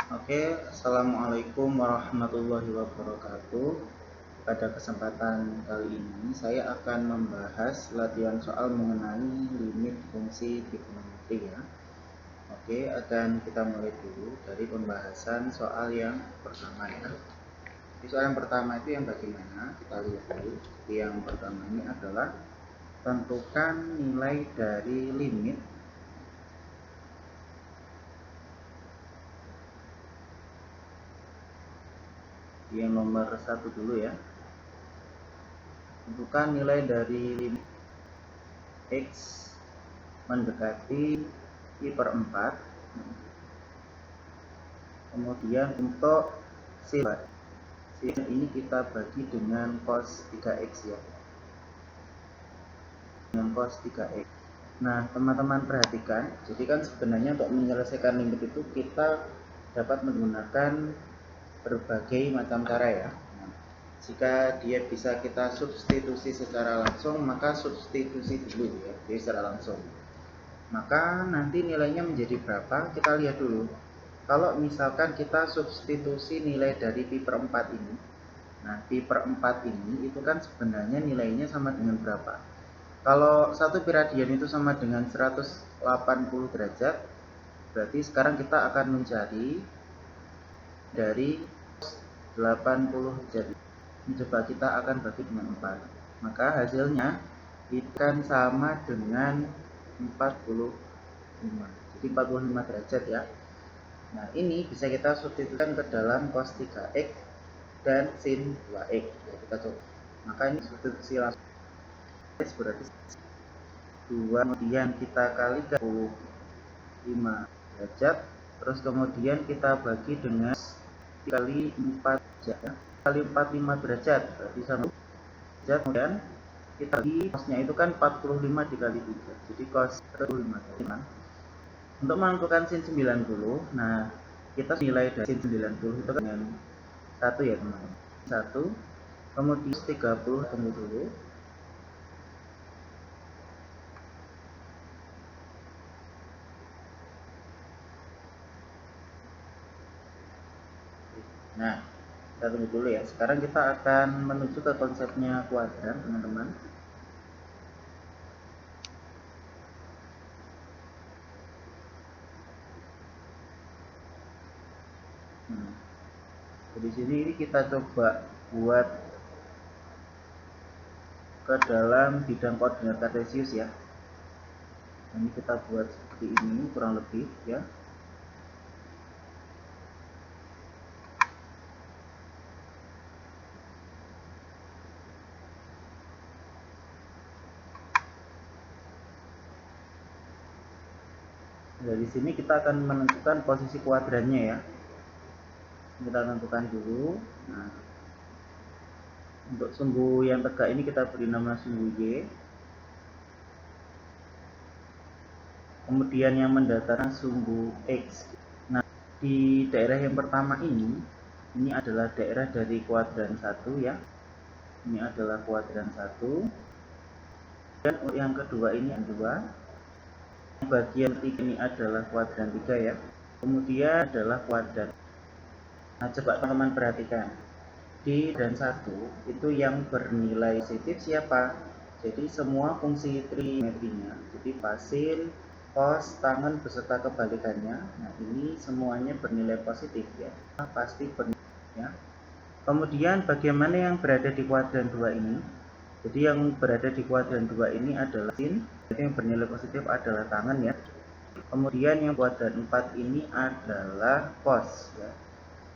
Oke, Assalamualaikum warahmatullahi wabarakatuh. Pada kesempatan kali ini, saya akan membahas latihan soal mengenai limit fungsi trigonometri ya. Oke, akan kita mulai dulu dari pembahasan soal yang pertama ya. Di soal yang pertama itu yang bagaimana? Kita lihat dulu. Yang pertama ini adalah tentukan nilai dari limit yang nomor satu dulu ya. Tentukan nilai dari limit X mendekati I per 4. Kemudian untuk sin ini kita bagi dengan cos 3x ya, dengan cos 3x. Nah teman-teman perhatikan, jadi kan sebenarnya untuk menyelesaikan limit itu kita dapat menggunakan berbagai macam cara ya. Jika dia bisa kita substitusi secara langsung, maka substitusi dulu ya, jadi secara langsung. Maka nanti nilainya menjadi berapa, kita lihat dulu. Kalau misalkan kita substitusi nilai dari pi per 4 ini, nah pi per 4 ini itu kan sebenarnya nilainya sama dengan berapa? Kalau 1 pi radian itu sama dengan 180 derajat, berarti sekarang kita akan mencari dari 80 derajat. Coba kita akan bagi dengan 4. Maka hasilnya itu kan sama dengan 45. Jadi 45 derajat ya. Nah, ini bisa kita substitusikan ke dalam cos 3x dan sin 2x. Ya, kita coba. Maka ini substitusi langsung berarti 2, kemudian kita kali 45 derajat, terus kemudian kita bagi dengan kali 4 derajat. Kali 45 derajat berarti sama derajat, kemudian kita bagi cosnya itu kan 45 dikali 3. Jadi cos 45 derajat. Untuk menentukan sin 90, nah kita nilai dari sin 90 itu kan dengan 1 ya teman-teman. 1, kemudian 30 tunggu dulu. Nah, kita tunggu dulu ya. Sekarang kita akan menuju ke konsepnya kuadran teman-teman. Di sini ini kita coba buat ke dalam bidang koordinat kartesius ya. Ini kita buat seperti ini kurang lebih ya. Dari sini kita akan menentukan posisi kuadrannya ya. Kita tentukan dulu. Nah, untuk sumbu yang tegak ini kita beri nama sumbu Y. Kemudian yang mendatarnya sumbu X. Nah, di daerah yang pertama ini adalah daerah dari kuadran 1 ya. Ini adalah kuadran 1. Dan yang kedua ini adalah 2. Bagian 3 ini adalah kuadran 3 ya. Kemudian adalah kuadran. Nah, coba teman-teman perhatikan. Di kuadran 1 itu yang bernilai positif siapa? Jadi semua fungsi trigonometrinya. Jadi sin, cos, tangen beserta kebalikannya. Nah, ini semuanya bernilai positif ya. Pasti bernilai ya. Kemudian bagaimana yang berada di kuadran 2 ini? Jadi yang berada di kuadran 2 ini adalah sin, jadi yang bernilai positif adalah tangen ya. Kemudian yang kuadran 4 ini adalah cos ya.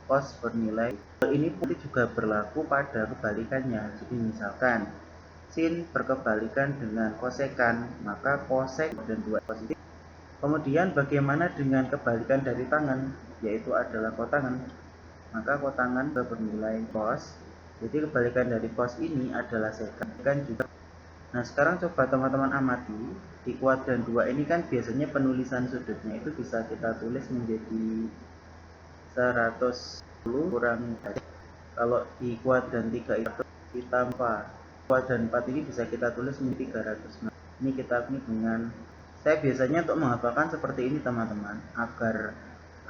Cos bernilai ini pun juga berlaku pada kebalikannya. Jadi misalkan sin berkebalikan dengan kosekan, maka kosek dan 2 positif. Kemudian bagaimana dengan kebalikan dari tangen, yaitu adalah kotangen, maka kotangen bernilai cos. Jadi kebalikan dari cos ini adalah sekan juga. Nah sekarang coba teman-teman amati, di kuadran 2 ini kan biasanya penulisan sudutnya itu bisa kita tulis menjadi 110 kurang. Kalau di kuadran 3 itu ditambah kuadran 4 ini bisa kita tulis menjadi 300. Nah, ini kita ini dengan saya biasanya untuk menghafalkan seperti ini teman-teman, agar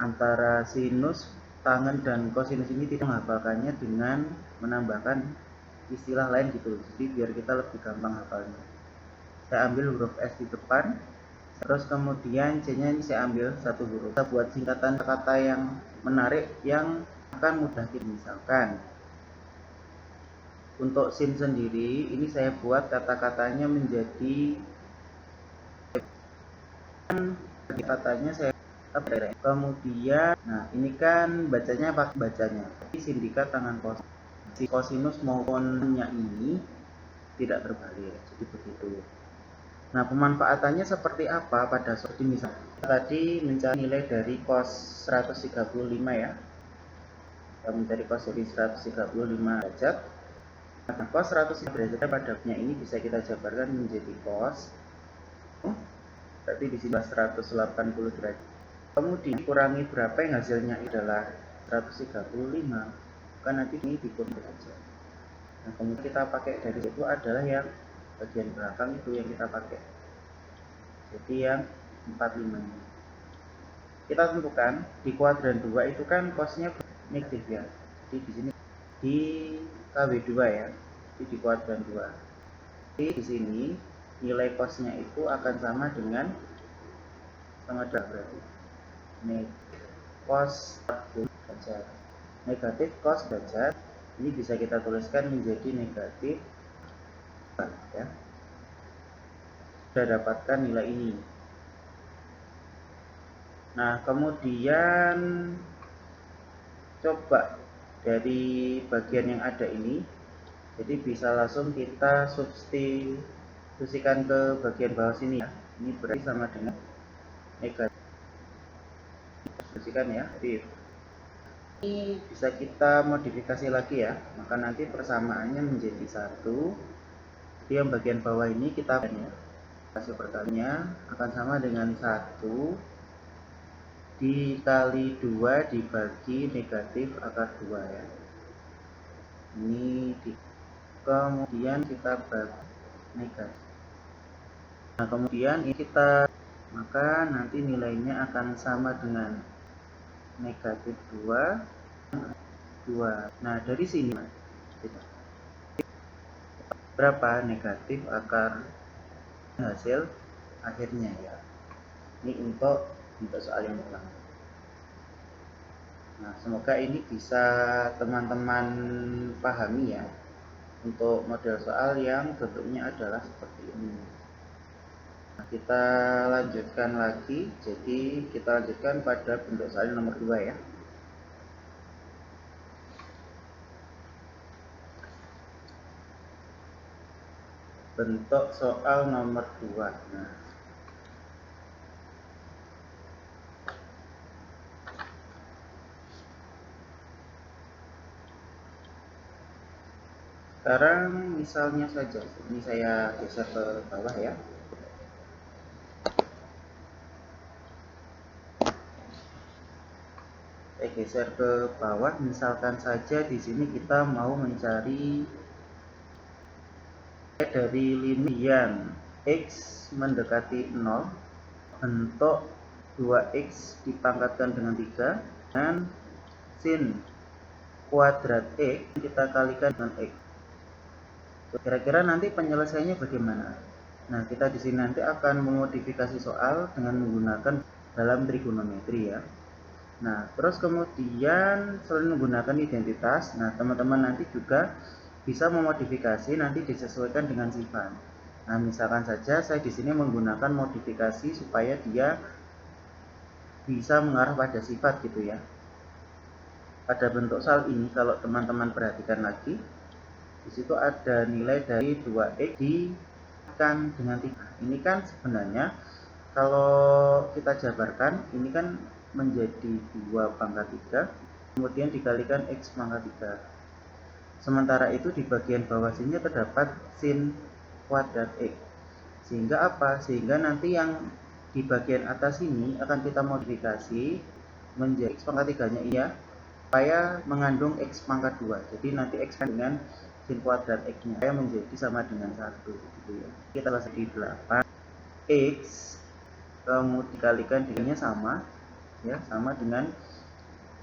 antara sinus, tangen, dan kosinus ini tidak menghafalkannya dengan menambahkan istilah lain gitu. Jadi biar kita lebih gampang hafalnya. Saya ambil huruf S di depan, terus kemudian C-nya ini saya ambil satu huruf. Kita buat singkatan kata yang menarik yang akan mudah kita misalkan. Untuk sin sendiri, ini saya buat kata-katanya menjadi saya kemudian, nah ini kan bacanya pakai bacanya. Sindikat tangan si kosinus maupunnya ini tidak terbalik, jadi begitu. Nah pemanfaatannya seperti apa pada seperti misalnya tadi mencari nilai dari cos 135 ya. Kita mencari cos dari 135 derajat. Nah, cos 130 derajat padanya ini bisa kita jabarkan menjadi cos. Berarti di sini 180 derajat. Kemudian kurangi berapa yang hasilnya adalah 135. Kan nanti ini dikurangi saja. Nah, kemudian kita pakai dari itu adalah yang bagian belakang itu yang kita pakai. Jadi yang 45 ini. Kita tentukan di kuadran 2 itu kan cosnya negatif ya. Jadi di sini di KW2 ya. Jadi di kuadran 2. Jadi di sini nilai cosnya itu akan sama dengan berarti negatif cos derajat. Negatif cos derajat ini bisa kita tuliskan menjadi negatif ya. Sudah dapatkan nilai ini. Nah, kemudian coba dari bagian yang ada ini, jadi bisa langsung kita substitusikan ke bagian bawah sini ya. Ini berarti sama dengan negatif. Substitusikan ya. Jadi ini bisa kita modifikasi lagi ya. Maka nanti persamaannya menjadi 1. Jadi yang bagian bawah ini kita ya. Hasil perkaliannya akan sama dengan 1 dikali 2 dibagi negatif akar 2 ya. Ini kemudian kita bagi negatif. Nah kemudian ini kita, maka nanti nilainya akan sama dengan negatif 2. Nah dari sini berapa negatif akar hasil akhirnya ya. Ini untuk soal yang pertama. Nah, semoga ini bisa teman-teman pahami ya untuk model soal yang bentuknya adalah seperti ini. Nah, kita lanjutkan lagi. Jadi kita lanjutkan pada bentuk soal nomor 2 ya. Bentuk soal nomor 2. Nah, sekarang misalnya saja, ini saya geser ke bawah ya. Saya geser ke bawah, misalkan saja di sini kita mau mencari dari linian x mendekati 0, bentuk 2x dipangkatkan dengan 3 dan sin kuadrat x kita kalikan dengan x. Kira-kira nanti penyelesaiannya bagaimana? Nah, kita di sini nanti akan memodifikasi soal dengan menggunakan dalam trigonometri ya. Nah, terus kemudian selain menggunakan identitas, nah teman-teman nanti juga bisa memodifikasi nanti disesuaikan dengan sifat. Nah, misalkan saja saya di sini menggunakan modifikasi supaya dia bisa mengarah pada sifat gitu ya. Pada bentuk soal ini kalau teman-teman perhatikan lagi, di situ ada nilai dari 2x dikalikan dengan 3. Ini kan sebenarnya kalau kita jabarkan ini kan menjadi 2 pangkat 3 kemudian dikalikan x pangkat 3. Sementara itu di bagian bawah sini terdapat sin kuadrat x. Sehingga apa? Sehingga nanti yang di bagian atas ini akan kita modifikasi menjadi x pangkat 3 nya iya supaya mengandung x pangkat 2. Jadi nanti x dengan sin kuadrat x-nya saya menjadi sama dengan 1 gitu ya. Kita bahas di 8 x kemudian dikalikan dengannya sama ya, sama dengan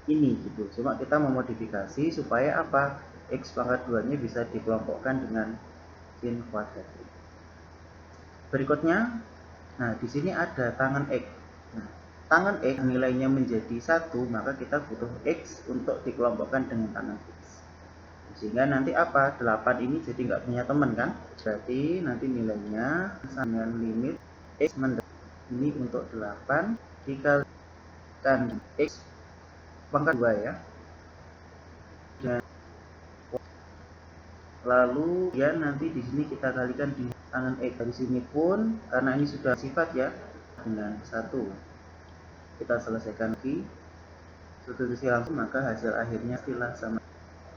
ini gitu. Cuma kita memodifikasi supaya apa? X pangkat 2 nya bisa dikelompokkan dengan sin kuadrat. Berikutnya, nah di sini ada tangan X. Nah, tangan X nilainya menjadi 1, maka kita butuh X untuk dikelompokkan dengan tangan X. Sehingga nanti apa? 8 ini jadi nggak punya teman kan? Berarti nanti nilainya dengan limit X ini untuk 8 dikalikan X pangkat 2 ya. Dan lalu ya nanti di sini kita kalikan di tangan X. Dari sini pun karena ini sudah sifat ya, dengan 1 kita selesaikan lagi substitusi langsung, maka hasil akhirnya istilah sama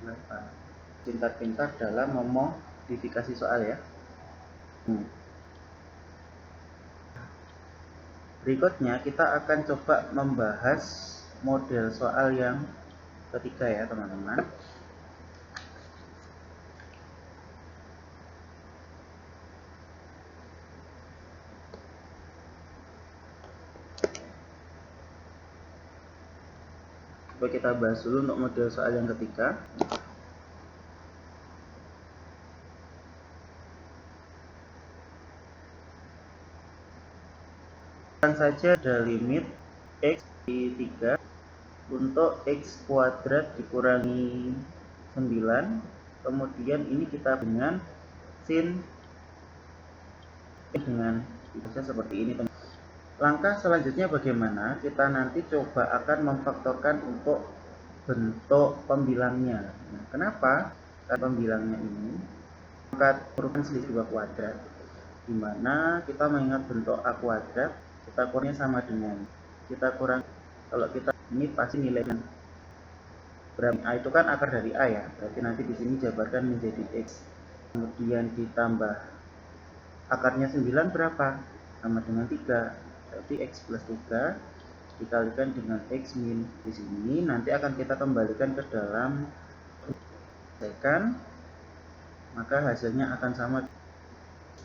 8. Pintar-pintar dalam memodifikasi soal ya. Berikutnya kita akan coba membahas model soal yang ketiga ya teman-teman. Coba kita bahas dulu untuk model soal yang ketiga. Saja ada limit X di 3 untuk X kuadrat dikurangi 9, kemudian ini kita dengan sin dengan bisa seperti ini. Langkah selanjutnya bagaimana? Kita nanti coba akan memfaktorkan untuk bentuk pembilangnya. Nah, kenapa? Karena pembilangnya ini pangkat merupakan selisih 2 kuadrat, dimana kita mengingat bentuk A kuadrat, kita kurangnya sama dengan kita kurang, kalau kita ini pasti nilainya berapa? A itu kan akar dari A ya, berarti nanti di sini jabarkan menjadi X, kemudian ditambah akarnya 9 berapa? Sama dengan 3, berarti X plus 3 dikalikan dengan X min. Di sini nanti akan kita kembalikan ke dalam selesaikan, maka hasilnya akan sama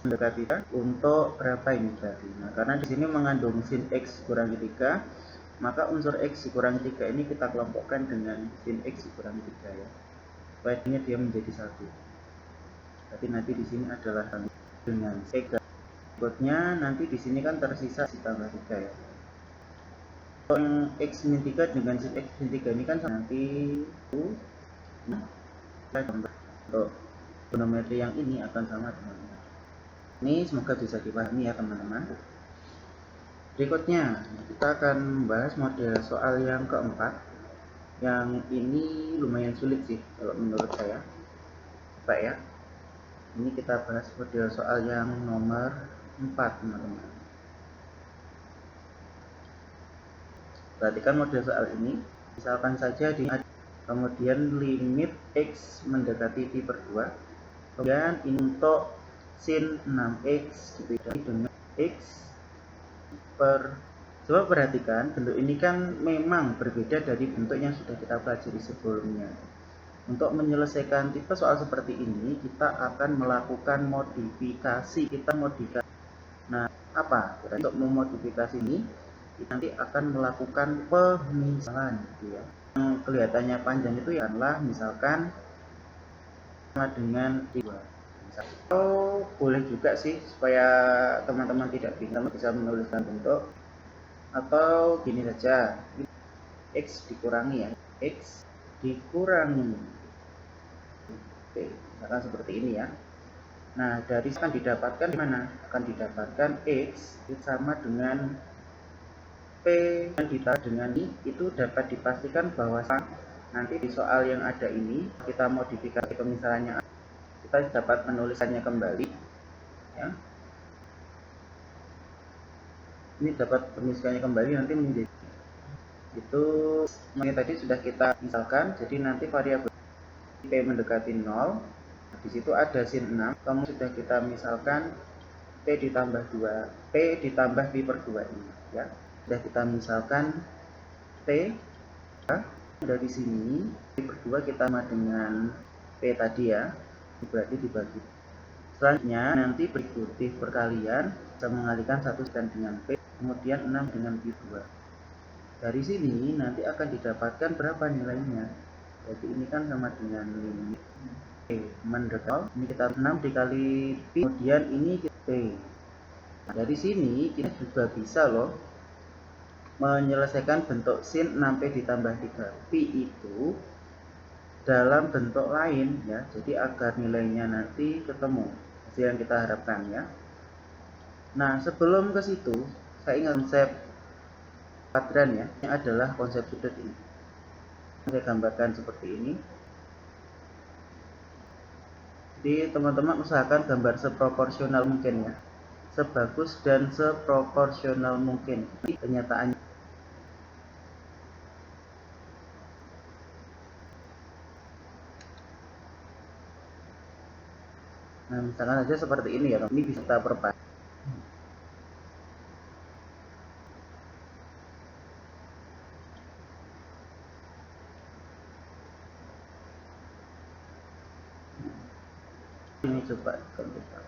mendekati untuk berapa ini berarti. Nah, karena di sini mengandung sin X kurangi 3, maka unsur X dikurangi 3 ini kita kelompokkan dengan sin X dikurangi 3 ya, supaya dia menjadi 1. Berarti nanti di sini adalah dengan X. Berikutnya nanti di sini kan tersisa ditambah 3 ya. Yang X min 3 dengan sin X min 3 ini kan nanti untuk trigonometri yang ini akan sama dengan ini. Semoga bisa dipahami ya teman-teman. Berikutnya kita akan membahas model soal yang keempat. Yang ini lumayan sulit sih kalau menurut saya. Coba ya. Ini kita bahas model soal yang nomor 4 teman-teman. Perhatikan model soal ini. Misalkan saja di kemudian limit X mendekati pi per 2, kemudian untuk sin 6X gitu dengan X per, coba perhatikan bentuk ini kan memang berbeda dari bentuk yang sudah kita pelajari sebelumnya. Untuk menyelesaikan tipe soal seperti ini kita akan melakukan modifikasi. Nah, apa? Untuk memodifikasi ini kita nanti akan melakukan pemisahan gitu ya. Yang kelihatannya panjang itu ya adalah misalkan sama dengan 2. Atau boleh juga sih supaya teman-teman tidak bingung bisa menuliskan bentuk, atau gini saja, X dikurangi ya, X dikurangi P, misalkan seperti ini ya. Nah dari akan didapatkan mana? Akan didapatkan X sama dengan P dan ditambah dengan I, itu dapat dipastikan bahwa nanti di soal yang ada ini kita modifikasi pemisahannya, kita dapat menulisannya kembali ya. Ini dapat pemisahannya kembali nanti menjadi itu yang tadi sudah kita misalkan. Jadi nanti variabel P mendekati 0, di situ ada sin 6, kemudian sudah kita misalkan P ditambah 2, P ditambah pi per 2 ini ya. Sudah kita misalkan P dari sini pi per 2 kita sama dengan P tadi ya, berarti dibagi. Selanjutnya nanti berikuti perkalian bisa mengalihkan 1 dengan P, kemudian 6 dengan pi 2. Dari sini nanti akan didapatkan berapa nilainya. Jadi ini kan sama dengan limit P mendekat. Ini kita 6 dikali P, kemudian ini P. Nah, dari sini kita juga bisa loh menyelesaikan bentuk sin 6P ditambah 3P itu dalam bentuk lain ya. Jadi agar nilainya nanti ketemu hasil yang kita harapkan ya. Nah, sebelum ke situ, saya ingat konsep kuadran ya. Ini adalah konsep sudut ini. Saya gambarkan seperti ini. Jadi teman-teman usahakan gambar seproporsional mungkin ya. Sebagus dan seproporsional mungkin. Ini kenyataannya. Nah, misalkan saja seperti ini ya. Ini bisa kita perbanyak. Ini coba kita.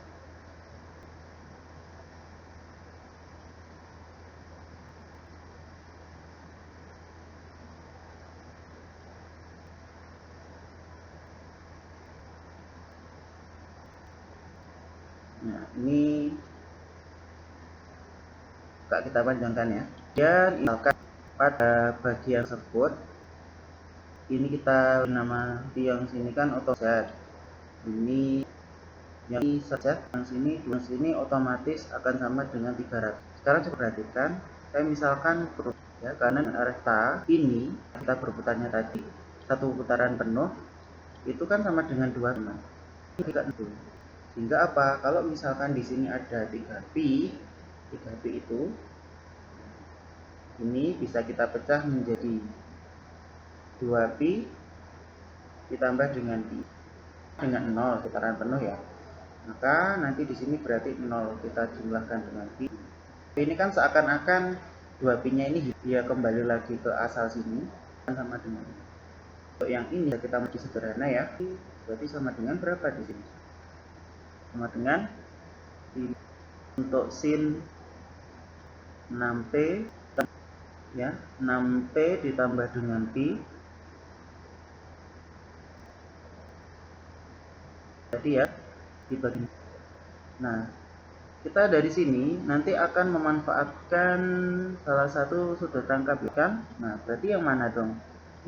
Nah, ini kita panjangkan ya. Dan misalkan pada bagian tersebut ini kita nama yang sini kan otomatis. Ini yang ini saja, yang sini otomatis akan sama dengan 300. Sekarang coba perhatikan, saya misalkan ya, karena reta ini kita berputarnya tadi satu putaran penuh itu kan sama dengan 2 teman. Ini juga tentu. Sehingga apa? Kalau misalkan di sini ada 3P itu ini bisa kita pecah menjadi 2P ditambah dengan P dengan 0 putaran penuh ya. Maka nanti di sini berarti 0 kita jumlahkan dengan P. Ini kan seakan-akan 2P-nya ini dia kembali lagi ke asal sini sama dengan untuk yang ini kita mau sederhana ya. Berarti sama dengan berapa di sini? Sama dengan untuk sin 6P ya, 6P ditambah dengan P. Jadi ya dibagi. Nah, kita dari sini nanti akan memanfaatkan salah satu sudut rangkap ya kan. Nah, berarti yang mana dong?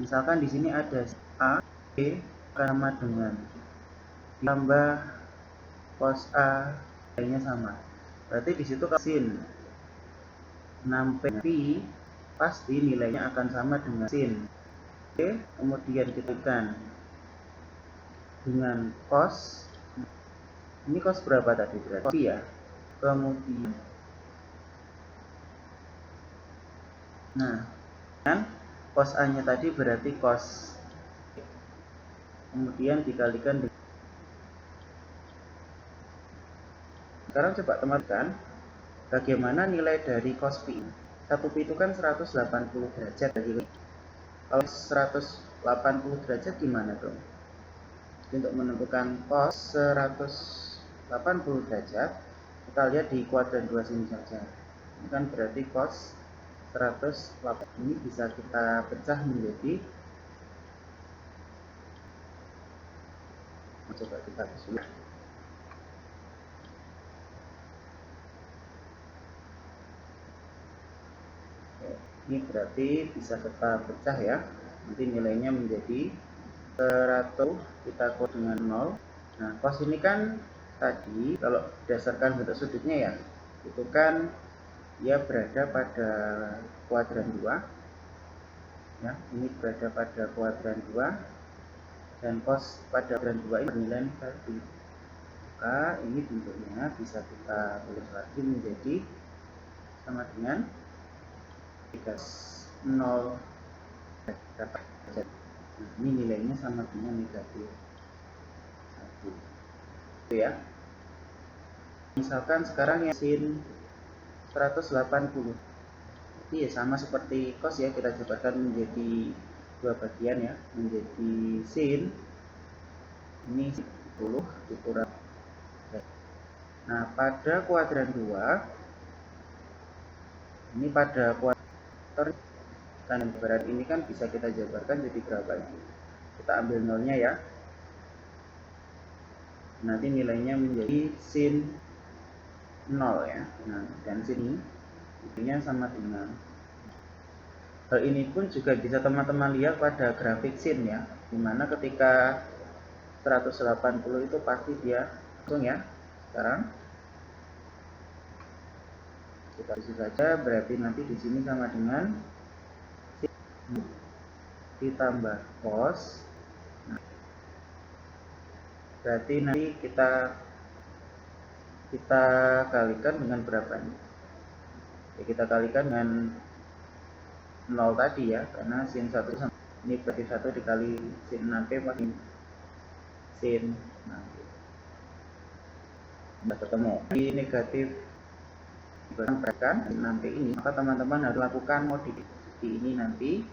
Misalkan di sini ada A, B sama dengan ditambah cos A nilainya sama. Berarti di situ sin 6P pasti nilainya akan sama dengan sin B, kemudian kita dengan cos. Ini cos berapa tadi berarti ya? Kemudian nah, kan cos A nya tadi berarti cos kemudian dikalikan dengan. Sekarang coba teman-teman bagaimana nilai dari cos P. 1P itu kan 180 derajat. Kalau 180 derajat gimana dong? Untuk menentukan cos 180 derajat kita lihat di kuadran 2 sini saja. Ini kan berarti cos 180 ini bisa kita pecah menjadi, coba kita susun. Ini berarti bisa kita pecah ya. Nanti nilainya menjadi 100 kita kuat dengan 0. Nah, cos ini kan tadi kalau berdasarkan bentuk sudutnya ya, itu kan dia berada pada kuadran 2. Ya, ini berada pada kuadran 2 dan cos pada kuadran 2 ini bernilai negatif. Maka ini bentuknya bisa kita tulis lagi menjadi sama dengan 0 dapat. Nah, ini nilainya sama dengan negatif 1. Itu ya. Misalkan sekarang yang sin 180. Jadi ya sama seperti cos ya, kita cobakan menjadi dua bagian ya, menjadi sin ini 10 dikurang. Nah, pada kuadran 2 ini pada kuadran Kan yang berat ini kan bisa kita jabarkan jadi berapa ini? Kita ambil nolnya ya. Nanti nilainya menjadi sin 0 ya. Nah, dan sini itunya sama dengan. Hal ini pun juga bisa teman-teman lihat pada grafik sin ya. Dimana ketika 180 itu pasti dia langsung ya. Sekarang kita isi saja, berarti nanti di sini sama dengan sin ditambah cos. Nah, berarti nanti kita kalikan dengan berapa nih? Ya, kita kalikan dengan 0 tadi ya, karena sin 1 ini berarti 1 dikali sin 6p pasti sin. Nah, sudah ketemu. Di negatif perhatikan 6p ini, maka teman-teman harus lakukan modifikasi ini nanti.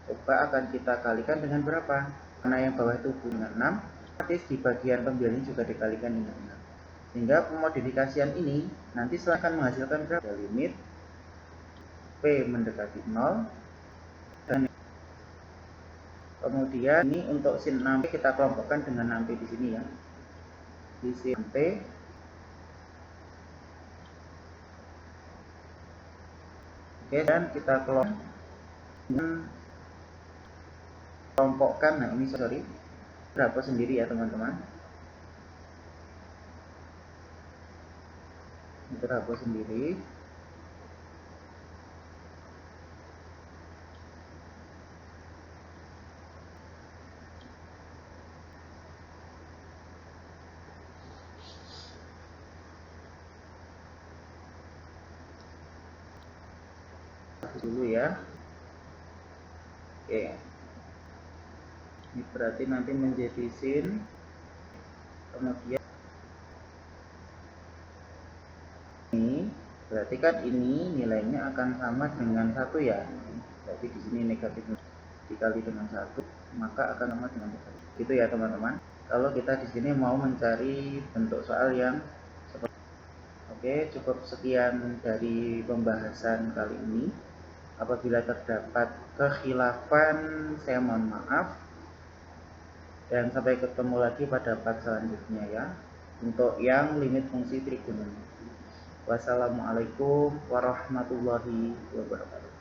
Coba akan kita kalikan dengan berapa? Karena yang bawah itu dengan 6, otomatis di bagian pembiayaan juga dikalikan dengan 6. Sehingga pemodifikasian ini nanti akan menghasilkan berapa? Limit P mendekati 0 dan kemudian ini untuk sin 6p kita kelompokkan dengan 6p di sini ya. Di sin p oke, dan kita kelompokkan. Nah, ini sorry berapa sendiri ya teman-teman. Berapa sendiri. Dulu ya. Oke. Ini berarti nanti menjadi sin, kemudian ini berarti kan ini nilainya akan sama dengan 1 ya. Berarti di sini negatif dikali dengan 1, maka akan sama dengan 1. Gitu ya teman-teman. Kalau kita di sini mau mencari bentuk soal yang seperti. Oke, cukup sekian dari pembahasan kali ini. Apabila terdapat kekhilafan, saya mohon maaf. Dan sampai ketemu lagi pada part selanjutnya ya. Untuk yang limit fungsi trigonometri. Wassalamualaikum warahmatullahi wabarakatuh.